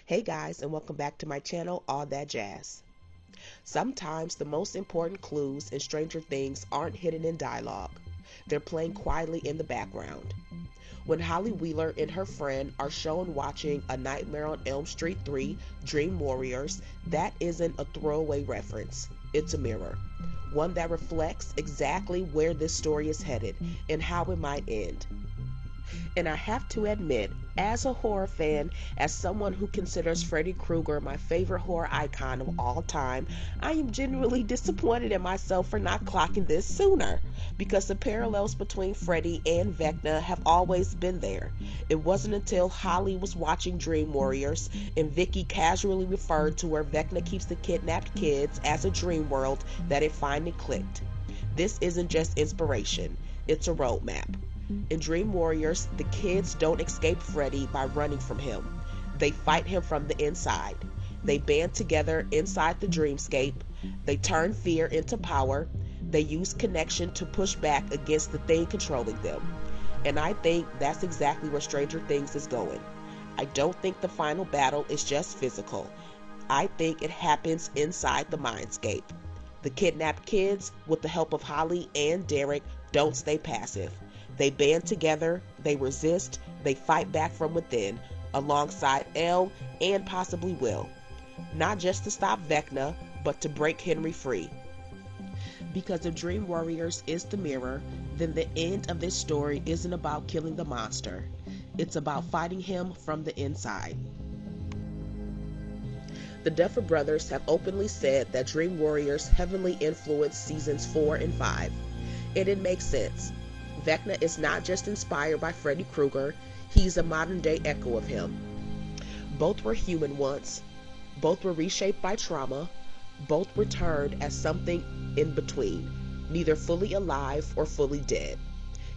Hey guys, and welcome back to my channel, All That Jazz. Sometimes the most important clues in Stranger Things aren't hidden in dialogue. They're playing quietly in the background. When Holly Wheeler and her friend are shown watching A Nightmare on Elm Street 3, Dream Warriors, that isn't a throwaway reference. It's a mirror. One that reflects exactly where this story is headed and how it might end. And I have to admit, as a horror fan, as someone who considers Freddy Krueger my favorite horror icon of all time, I am genuinely disappointed in myself for not clocking this sooner, because the parallels between Freddy and Vecna have always been there. It wasn't until Holly was watching Dream Warriors and Vicky casually referred to where Vecna keeps the kidnapped kids as a dream world that it finally clicked. This isn't just inspiration, it's a roadmap. In Dream Warriors, the kids don't escape Freddy by running from him. They fight him from the inside. They band together inside the dreamscape. They turn fear into power. They use connection to push back against the thing controlling them. And I think that's exactly where Stranger Things is going. I don't think the final battle is just physical. I think it happens inside the mindscape. The kidnapped kids, with the help of Holly and Derek, don't stay passive. They band together, they resist, they fight back from within, alongside Elle and possibly Will. Not just to stop Vecna, but to break Henry free. Because if Dream Warriors is the mirror, then the end of this story isn't about killing the monster. It's about fighting him from the inside. The Duffer Brothers have openly said that Dream Warriors heavily influenced seasons 4 and 5. And it makes sense. Vecna is not just inspired by Freddy Krueger, he's a modern-day echo of him. Both were human once, both were reshaped by trauma, both returned as something in between, neither fully alive or fully dead.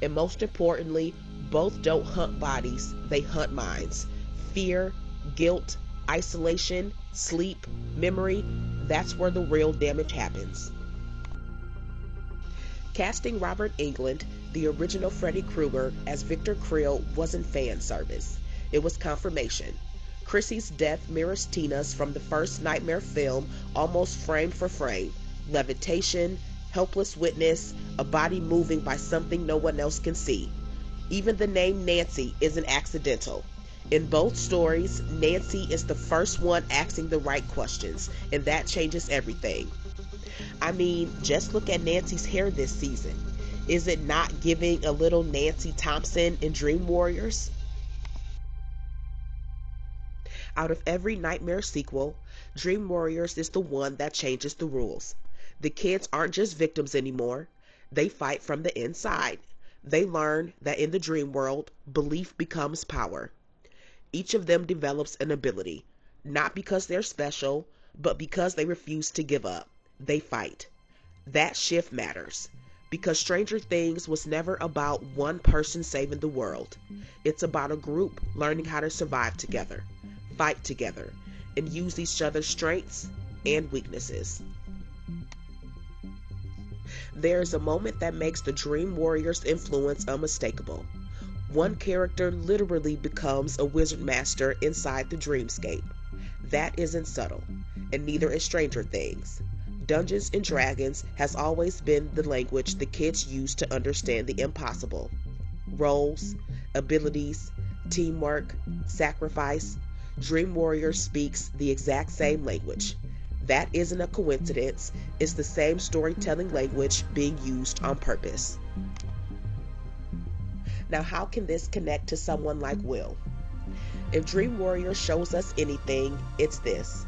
And most importantly, both don't hunt bodies, they hunt minds. Fear, guilt, isolation, sleep, memory, that's where the real damage happens. Casting Robert Englund, the original Freddy Krueger, as Victor Creel wasn't fan service. It was confirmation. Chrissy's death mirrors Tina's from the first Nightmare film, almost frame for frame. Levitation, helpless witness, a body moving by something no one else can see. Even the name Nancy isn't accidental. In both stories, Nancy is the first one asking the right questions, and that changes everything. I mean, just look at Nancy's hair this season. Is it not giving a little Nancy Thompson in Dream Warriors? Out of every Nightmare sequel, Dream Warriors is the one that changes the rules. The kids aren't just victims anymore. They fight from the inside. They learn that in the dream world, belief becomes power. Each of them develops an ability, not because they're special, but because they refuse to give up. They fight. That shift matters, because Stranger Things was never about one person saving the world. It's about a group learning how to survive together, fight together, and use each other's strengths and weaknesses. There's a moment that makes the Dream Warriors' influence unmistakable. One character literally becomes a wizard master inside the dreamscape. That isn't subtle, and neither is Stranger Things. Dungeons and Dragons has always been the language the kids use to understand the impossible. Roles, abilities, teamwork, sacrifice. Dream Warrior speaks the exact same language. That isn't a coincidence. It's the same storytelling language being used on purpose. Now, how can this connect to someone like Will? If Dream Warrior shows us anything, it's this.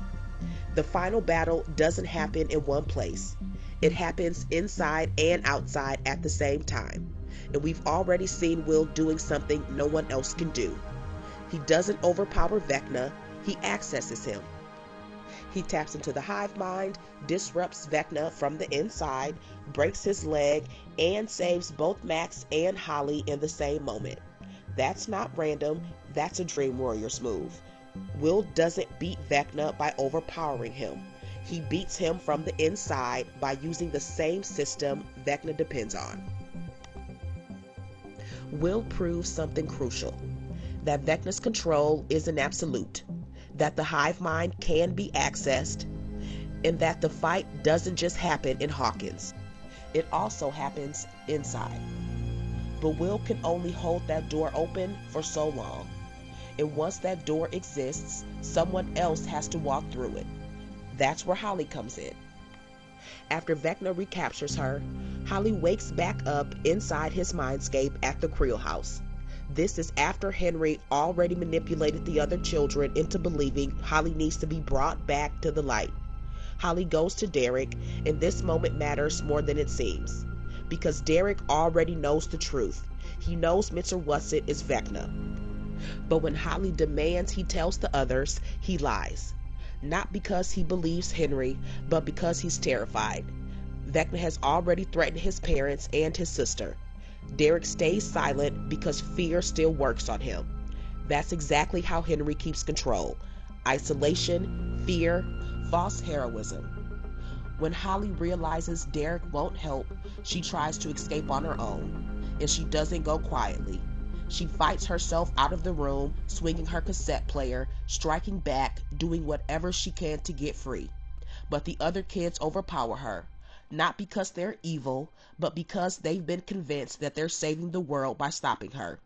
The final battle doesn't happen in one place. It happens inside and outside at the same time. And we've already seen Will doing something no one else can do. He doesn't overpower Vecna, he accesses him. He taps into the hive mind, disrupts Vecna from the inside, breaks his leg, and saves both Max and Holly in the same moment. That's not random, that's a Dream Warriors move. Will doesn't beat Vecna by overpowering him. He beats him from the inside by using the same system Vecna depends on. Will proves something crucial, that Vecna's control isn't absolute. that the hive mind can be accessed, and that the fight doesn't just happen in Hawkins. It also happens inside. But Will can only hold that door open for so long. And once that door exists, someone else has to walk through it. That's where Holly comes in. After Vecna recaptures her, Holly wakes back up inside his mindscape at the Creel house. This is after Henry already manipulated the other children into believing Holly needs to be brought back to the light. Holly goes to Derek, and this moment matters more than it seems, because Derek already knows the truth. He knows Mr. Whatsit is Vecna. But when Holly demands he tells the others, he lies. Not because he believes Henry, but because he's terrified. Vecna has already threatened his parents and his sister. Derek stays silent because fear still works on him. That's exactly how Henry keeps control. Isolation, fear, false heroism. When Holly realizes Derek won't help, she tries to escape on her own, and she doesn't go quietly. She fights herself out of the room, swinging her cassette player, striking back, doing whatever she can to get free. But the other kids overpower her, not because they're evil, but because they've been convinced that they're saving the world by stopping her.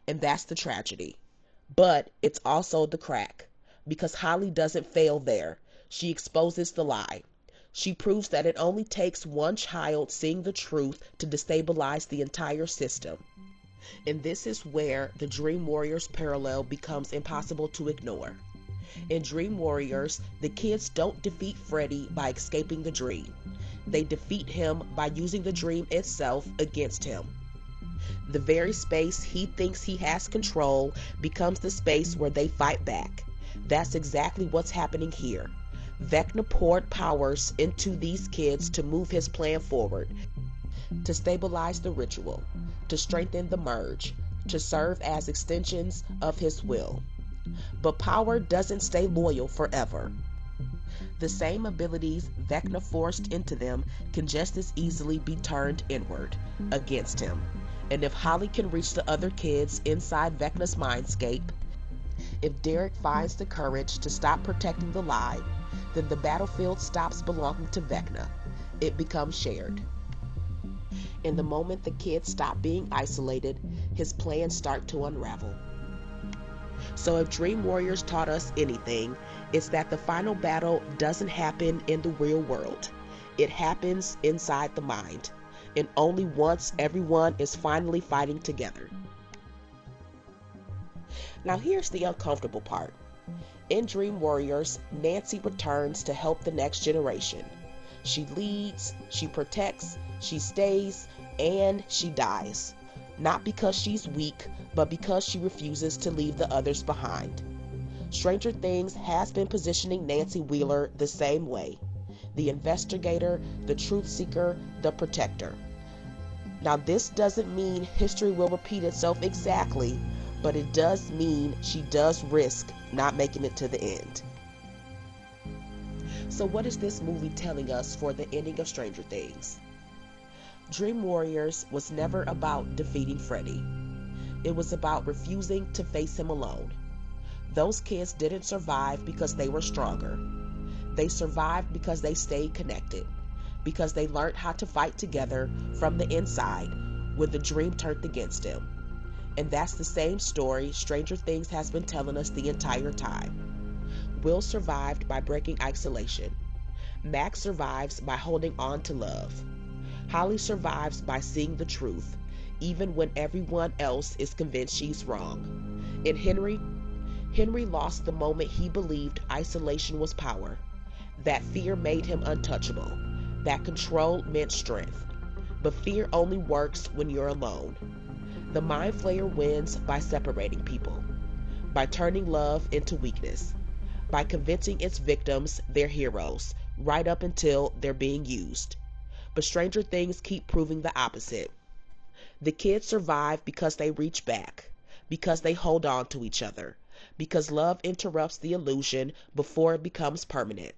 And that's the tragedy. But it's also the crack, because Holly doesn't fail there. She exposes the lie. She proves that it only takes one child seeing the truth to destabilize the entire system. And this is where the Dream Warriors parallel becomes impossible to ignore. In Dream Warriors, the kids don't defeat Freddy by escaping the dream. They defeat him by using the dream itself against him. The very space he thinks he has control becomes the space where they fight back. That's exactly what's happening here. Vecna poured powers into these kids to move his plan forward, to stabilize the ritual, to strengthen the merge, to serve as extensions of his will. But power doesn't stay loyal forever. The same abilities Vecna forced into them can just as easily be turned inward, against him. And if Holly can reach the other kids inside Vecna's mindscape, if Derek finds the courage to stop protecting the lie, then the battlefield stops belonging to Vecna. It becomes shared. In the moment the kids stop being isolated, his plans start to unravel. So if Dream Warriors taught us anything, it's that the final battle doesn't happen in the real world. It happens inside the mind, and only once everyone is finally fighting together. Now here's the uncomfortable part. In Dream Warriors, Nancy returns to help the next generation. She leads, she protects, she stays, and she dies. Not because she's weak, but because she refuses to leave the others behind. Stranger Things has been positioning Nancy Wheeler the same way. The investigator, the truth seeker, the protector. Now this doesn't mean history will repeat itself exactly, but it does mean she does risk not making it to the end. So what is this movie telling us for the ending of Stranger Things? Dream Warriors was never about defeating Freddy. It was about refusing to face him alone. Those kids didn't survive because they were stronger. They survived because they stayed connected, because they learned how to fight together from the inside when the dream turned against them. And that's the same story Stranger Things has been telling us the entire time. Will survived by breaking isolation. Max survives by holding on to love. Holly survives by seeing the truth, even when everyone else is convinced she's wrong. And Henry lost the moment he believed isolation was power. That fear made him untouchable. That control meant strength. But fear only works when you're alone. The Mind Flayer wins by separating people, by turning love into weakness, by convincing its victims they're heroes, right up until they're being used. But Stranger Things keep proving the opposite. The kids survive because they reach back, because they hold on to each other, because love interrupts the illusion before it becomes permanent.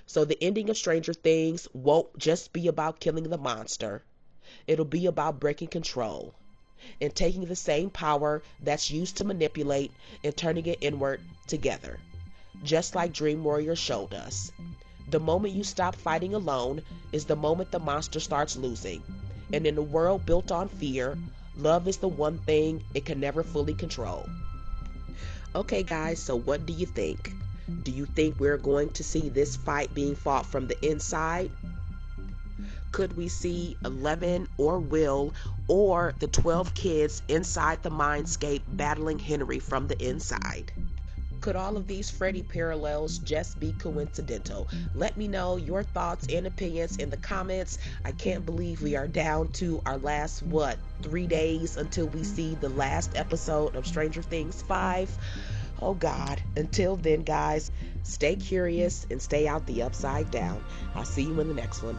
So the ending of Stranger Things won't just be about killing the monster. It'll be about breaking control and taking the same power that's used to manipulate and turning it inward together. just like Dream Warrior showed us. The moment you stop fighting alone is the moment the monster starts losing. And in a world built on fear, love is the one thing it can never fully control. Okay guys, so what do you think? Do you think we're going to see this fight being fought from the inside? Could we see 11 or Will or the 12 kids inside the mindscape battling Henry from the inside? Could all of these Freddy parallels just be coincidental? Let me know your thoughts and opinions in the comments. I can't believe we are down to our last, 3 days until we see the last episode of Stranger Things 5. Oh God. Until then, guys, stay curious and stay out the upside down. I'll see you in the next one.